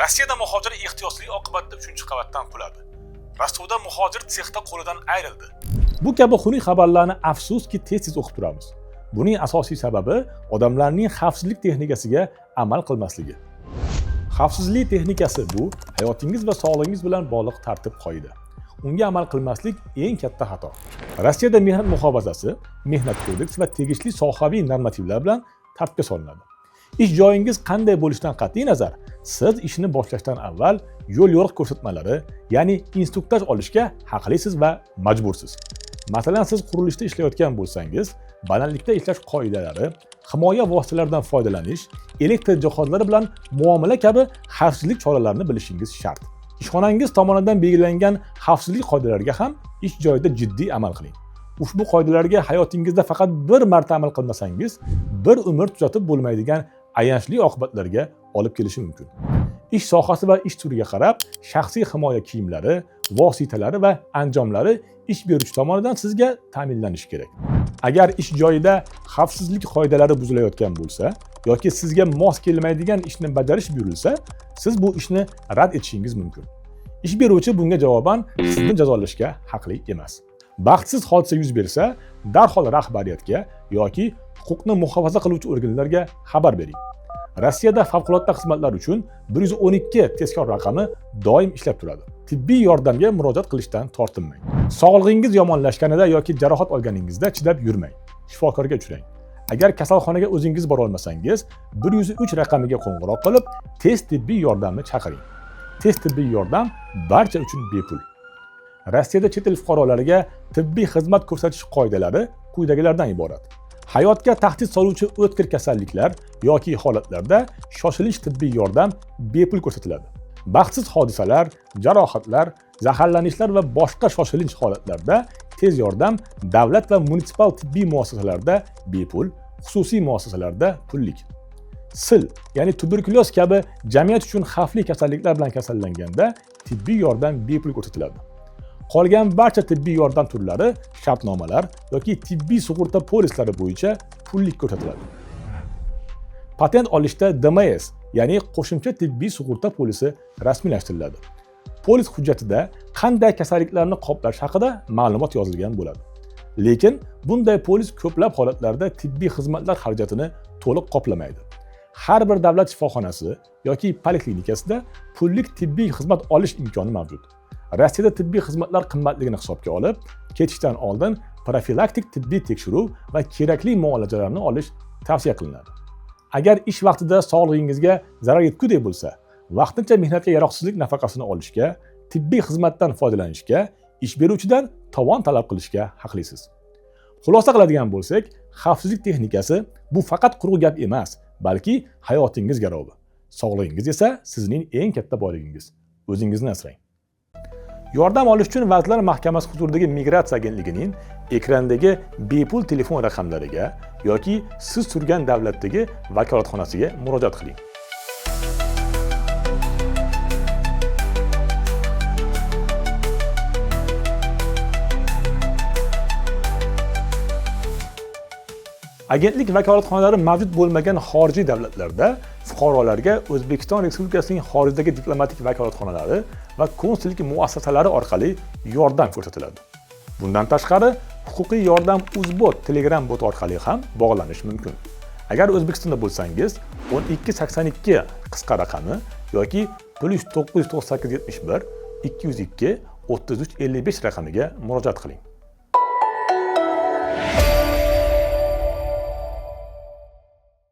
Rossiyada muhojir ehtiyotli oqibatda 3-qavatdan quladi. Rostovda muhojir sexda qo'lidan ayrildi. Bu kabi xunuk xabarlarni afsuski tez-tez o'qib turamiz. Buning asosiy sababi odamlarning xavfsizlik texnikasiga amal qilmasligi. Xavfsizlik texnikasi bu hayotingiz va sog'lig'ingiz bilan bog'liq tartib-qoida. Unga amal qilmaslik eng katta xato. Rossiyada mehnat muhofazasi, mehnat kodeksi va tegishli sohaviy normativlar bilan tartibga solinadi. Ish joyingiz qanday bo'lishidan qat'iy nazar, siz ishni boshlashdan avval yo'l-yo'riq ko'rsatmalari, ya'ni instruktaj olishga haqlisiz va majbursiz. Masalan, siz qurilishda ishlayotgan bo'lsangiz, balandlikda ishlash qoidalari, himoya vositalaridan foydalanish, elektr jihozlari bilan muomala kabi xavfsizlik choralarini bilishingiz shart. Ishxonangiz tomonidan belgilangan xavfsizlik qoidalariga ham ish joyida jiddiy amal qiling. Ushbu qoidalarga hayotingizda faqat bir marta amal qilmasangiz, bir umr tuzatib bo'lmaydigan ayanchli oqibatlarga olib kelishi mumkin. Ish sohasi va ish turiga qarab, shaxsiy himoya kiyimlari, vositalari va anjomlari ish beruvchi tomonidan sizga ta'minlanishi kerak. Agar ish joyida xavfsizlik qoidalari buzilayotgan bo'lsa yoki sizga mos kelmaydigan ishni bajarish buyurilsa, siz bu ishni rad etishingiz mumkin. Ish beruvchi bunga javoban sizni jazolashga haqli emas. Baxtsiz hodisa yuz bersa, darhol rahbariyatga yoki huquqni muhofaza qiluvchi organlarga xabar bering. Rossiyada favqulodda xizmatlar uchun 112 tezkor raqami doim ishlab turadi. Tibbiy yordamga murojaat qilishdan tortinmang. Sog'lig'ingiz yomonlashganida yoki jarohat olganingizda chidab yurmang. Shifokorga uchrang. Agar kasalxonaga o'zingiz bora olmasangiz, 103 raqamiga qo'ng'iroq qilib, tez tibbiy yordamni chaqiring. Tez tibbiy yordam barcha uchun bepul. Rossiyada chet el fuqarolariga tibbiy xizmat ko'rsatish qoidalari quyidagilardan iborat. Hayotga tahdid soluvchi o'tkir kasalliklar yoki holatlarda shoshilinch tibbiy yordam bepul ko'rsatiladi. Baxtsiz hodisalar, jarohatlar, zaharlanishlar va boshqa shoshilinch holatlarda tez yordam davlat va munitsipal tibbiy muassasalarda bepul, xususiy muassasalarda pullik. Sil, ya'ni tuberkulyoz kabi jamiyat uchun xavfli kasalliklar bilan kasallanganda tibbiy yordam bepul ko'rsatiladi. Qolgan barcha tibbiy yordam turlari shartnomalar yoki tibbiy sug'urta polislari bo'yicha pullik ko'rsatiladi. Patent olishda DMS, ya'ni qo'shimcha tibbiy sug'urta polisi rasmiylashtiriladi. Polis hujjatida qanday kasalliklarni qoplash haqida ma'lumot yozilgan bo'ladi. Lekin bunday polis ko'plab holatlarda tibbiy xizmatlar xarajatini to'liq qoplamaydi. Har bir davlat shifoxonasi yoki poliklinikasida pullik tibbiy xizmat olish imkoni mavjud. Rossiyada tibbiy xizmatlar qimmatligini hisobga olib, ketishdan oldin profilaktik tibbiy tekshiruv va kerakli muolajalarni olish tavsiya qilinadi. Agar ish vaqtida sog'lig'ingizga zarar yetgudek bo'lsa, vaqtincha mehnatga yaroqsizlik nafaqasini olishga, tibbiy xizmatdan foydalanishga, ish beruvchidan tovon talab qilishga haqlisiz. Xulosa qiladigan bo'lsak, xavfsizlik texnikasi bu faqat quruq gap emas, balki hayotingiz garovi. Sog'lig'ingiz esa sizning eng katta boyligingiz. O'zingizni asrang. Yordam olish uchun Vazirlar Mahkamasi huzuridagi Migratsiya agentligining ekrandagi bepul telefon raqamlariga yoki siz turgan davlatdagi vakolatxonasiga murojaat qiling. Agentlik vakolatxonalari mavjud bo'lmagan xorijiy davlatlarda fuqarolarga O'zbekiston Respublikasining xorijdagi diplomatik vakolatxonalari va konsullik muassasalari orqali yordam ko'rsatiladi. Bundan tashqari, huquqiy yordam Uzbot Telegram bot orqali ham bog'lanish mumkin. Agar O'zbekistonda bo'lsangiz, 1282 qisqa raqami yoki +99871 202 3355 raqamiga murojaat qiling.